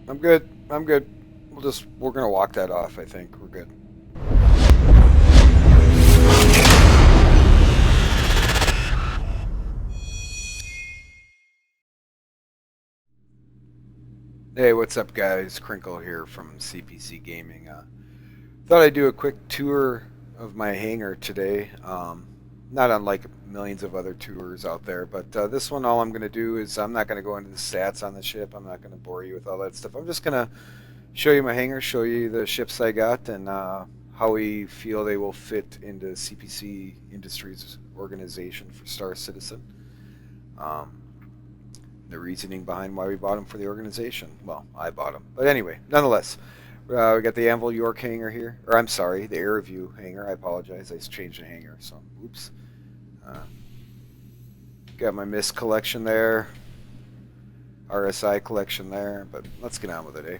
I'm good. I'm good. We're gonna walk that off. I think we're good. Hey, what's up, guys? Crinkle here from CPC Gaming. Thought I'd do a quick tour of my hangar today. Not unlike millions of other tours out there, but this one, all I'm going to do is I'm not going to go into the stats on the ship. I'm not going to bore you with all that stuff. I'm just going to show you my hangar, show you the ships I got, and how we feel they will fit into CPC Industries organization for Star Citizen. Um, the reasoning behind why we bought them for the organization. Well, I bought them. But anyway, nonetheless, we got the Anvil York hangar here. Or I'm sorry, the Airview hangar. I apologize. I changed the hangar, so oops. Uh, got my Mist collection there. RSI collection there. But let's get on with it, eh?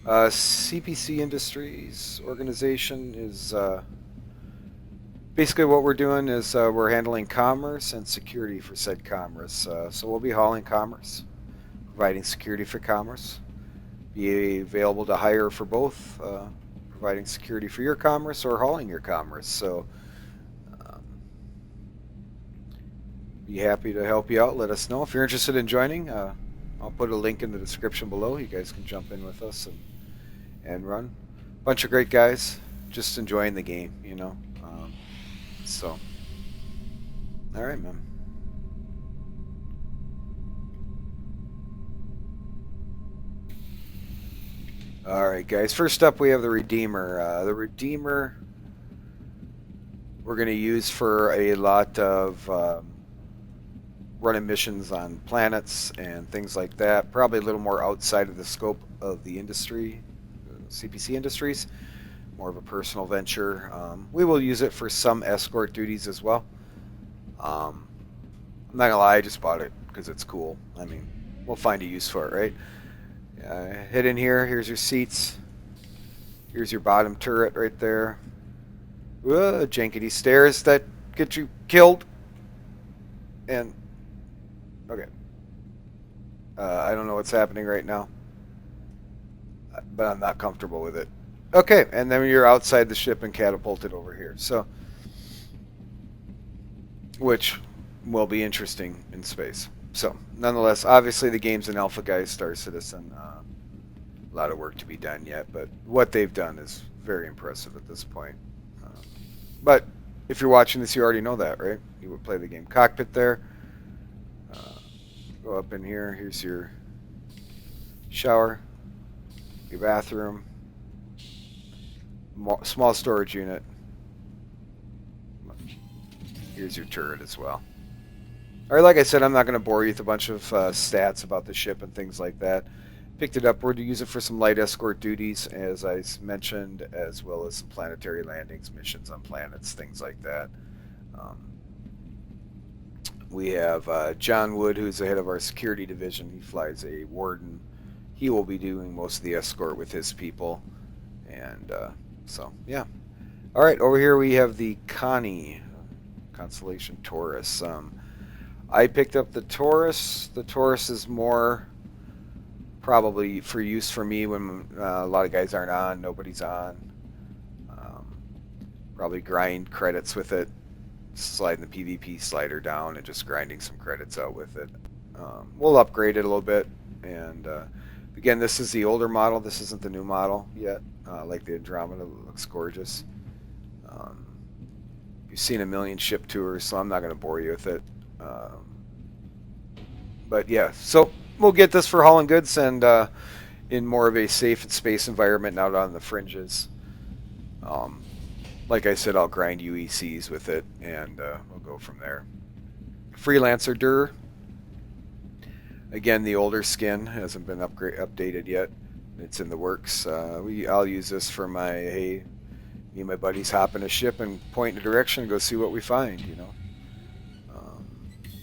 CPC Industries organization is basically what we're doing is we're handling commerce and security for said commerce. So we'll be hauling commerce, providing security for commerce, be available to hire for both, providing security for your commerce or hauling your commerce. So um, be happy to help you out. Let us know if you're interested in joining. I'll put a link in the description below. You guys can jump in with us and run. Bunch of great guys, just enjoying the game, you know. So, all right, man. All right, guys. First up, we have the Redeemer. The Redeemer we're going to use for a lot of running missions on planets and things like that. Probably a little more outside of the scope of the industry, CPC Industries. More of a personal venture. We will use it for some escort duties as well. Um, I'm not gonna lie, I just bought it because it's cool. I mean, we'll find a use for it, right? Head in here. Here's your seats. Here's your bottom turret right there. Jankety stairs that get you killed. And okay, I don't know what's happening right now, but I'm not comfortable with it. Okay, and then you're outside the ship and catapulted over here. So, which will be interesting in space. So, nonetheless, obviously the game's an alpha, guys. Star Citizen. A lot of work to be done yet, but what they've done is very impressive at this point. But if you're watching this, you already know that, right? You would play the game. Cockpit there. Uh, go up in here. Here's your shower, your bathroom, small storage unit. Here's your turret as well. All right, like I said, I'm not going to bore you with a bunch of stats about the ship and things like that. Picked it up. We're to use it for some light escort duties, as I mentioned, as well as some planetary landings, missions on planets, things like that. Um, we have John Wood, who's the head of our security division. He flies a Warden. He will be doing most of the escort with his people. And so, yeah. All right, over here we have the Connie, Constellation Taurus. I picked up the Taurus. The Taurus is more probably for use for me when a lot of guys aren't on, nobody's on. Um, Probably grind credits with it, sliding the PvP slider down and just grinding some credits out with it. We'll upgrade it a little bit. And again, this is the older model. This isn't the new model yet. Like the Andromeda, looks gorgeous. Um, you've seen a million ship tours, so I'm not going to bore you with it. But yeah, so we'll get this for hauling goods and in more of a safe space environment out on the fringes. Um, like I said, I'll grind UECs with it, and we'll go from there. Freelancer Dur. Again, the older skin hasn't been updated yet. It's in the works. I'll use this for my, hey, me and my buddies hop in a ship and point in a direction and go see what we find, you know.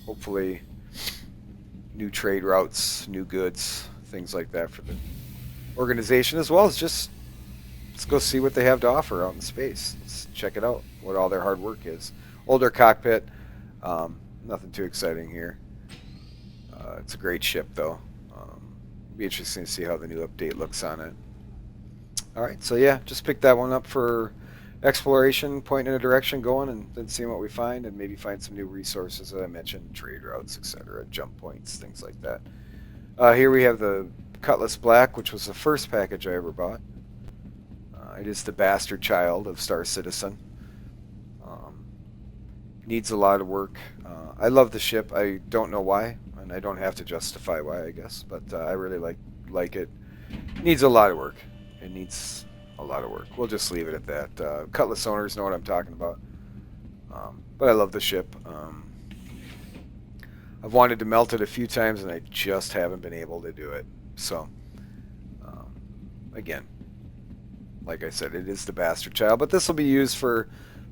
Hopefully new trade routes, new goods, things like that for the organization, as well as just let's go see what they have to offer out in space. Let's check it out, what all their hard work is. Older cockpit, nothing too exciting here. It's a great ship, though. Be interesting to see how the new update looks on it. All right, so yeah, just pick that one up for exploration, pointing in a direction, going, and then seeing what we find, and maybe find some new resources that I mentioned, trade routes, etc., jump points, things like that. Here we have the Cutlass Black, which was the first package I ever bought. It is the bastard child of Star Citizen. Um, Needs a lot of work. I love the ship. I don't know why, and I don't have to justify why, I guess, but I really like it. Needs a lot of work. It needs a lot of work. We'll just leave it at that. Cutlass owners know what I'm talking about. But I love the ship. I've wanted to melt it a few times, and I just haven't been able to do it. So, um, again, like I said, it is the bastard child. But this will be used for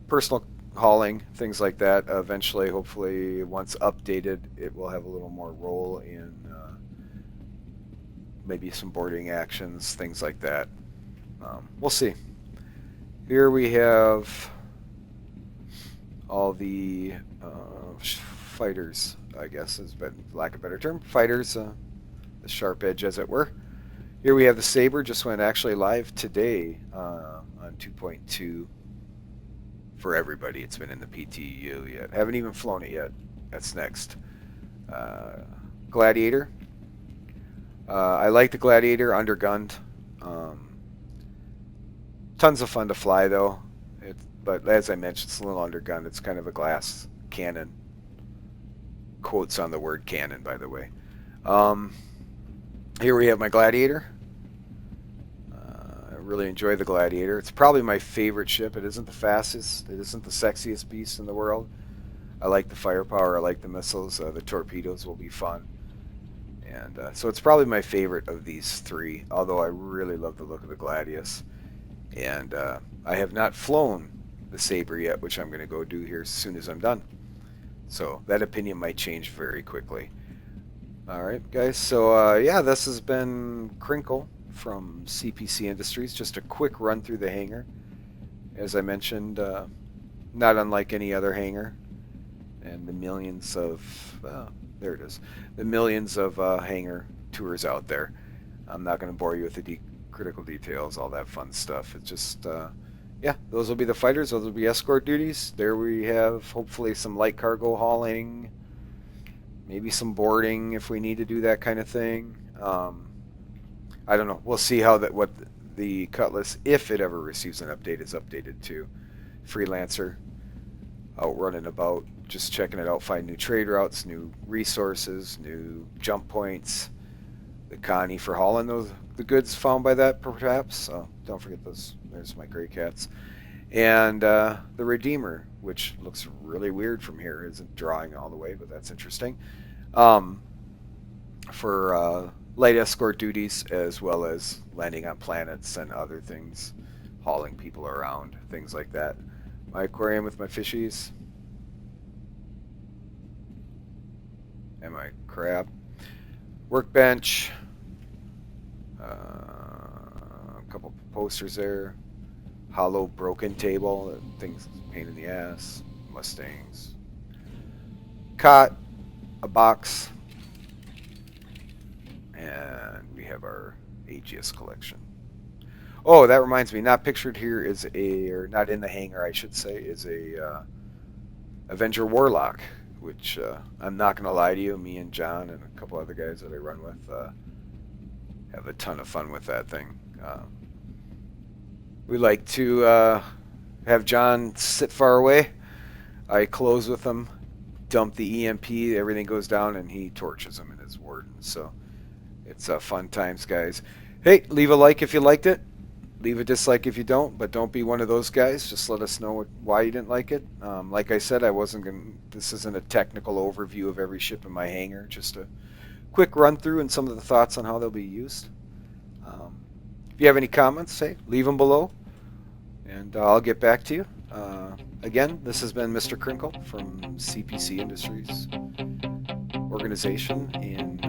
personal hauling, things like that. Eventually, hopefully, once updated, it will have a little more role in maybe some boarding actions, things like that. We'll see. Here we have all the fighters, I guess, is been lack of a better term. Fighters, the sharp edge, as it were. Here we have the Saber. Just went actually live today on 2.2 for everybody. It's been in the PTU yet. Haven't even flown it yet. That's next. Gladiator. I like the Gladiator, undergunned. Tons of fun to fly, though. But as I mentioned, it's a little undergunned. It's kind of a glass cannon. Quotes on the word cannon, by the way. Here we have my Gladiator. I really enjoy the Gladiator. It's probably my favorite ship. It isn't the fastest. It isn't the sexiest beast in the world. I like the firepower. I like the missiles. The torpedoes will be fun. And so it's probably my favorite of these three, although I really love the look of the Gladius. And I have not flown the Saber yet, which I'm going to go do here as soon as I'm done. So that opinion might change very quickly. All right, guys. So yeah, this has been Crinkle from CPC Industries. Just a quick run through the hangar. As I mentioned, not unlike any other hangar. And the millions of... there it is. The millions of hangar tours out there. I'm not going to bore you with the critical details, all that fun stuff. It's just... yeah, those will be the fighters. Those will be escort duties. There we have hopefully some light cargo hauling, maybe some boarding if we need to do that kind of thing. I don't know. We'll see how what the Cutlass, if it ever receives an update, is updated to. Freelancer, out running about, just checking it out, find new trade routes, new resources, new jump points. The Connie for hauling the goods found by that, perhaps. So don't forget those. There's my gray cats. And the Redeemer, which looks really weird from here, isn't drawing all the way, but that's interesting. For light escort duties, as well as landing on planets and other things, hauling people around, things like that. My aquarium with my fishies. And my crab. Workbench. A couple posters there. Hollow broken table. Things pain in the ass. Mustangs. Cot. A box. And we have our Aegis collection. Oh, that reminds me. Not pictured here is or not in the hangar, I should say, is a Avenger Warlock, which I'm not going to lie to you, me and John and a couple other guys that I run with have a ton of fun with that thing. We like to have John sit far away. I close with him, dump the EMP, everything goes down, and he torches him in his Warden. So it's fun times, guys. Hey, leave a like if you liked it. Leave a dislike if you don't, but don't be one of those guys. Just let us know why you didn't like it. Like I said, this isn't a technical overview of every ship in my hangar. Just a quick run through and some of the thoughts on how they'll be used. If you have any comments, leave them below, and I'll get back to you. Again, this has been Mr. Crinkle from CPC Industries organization in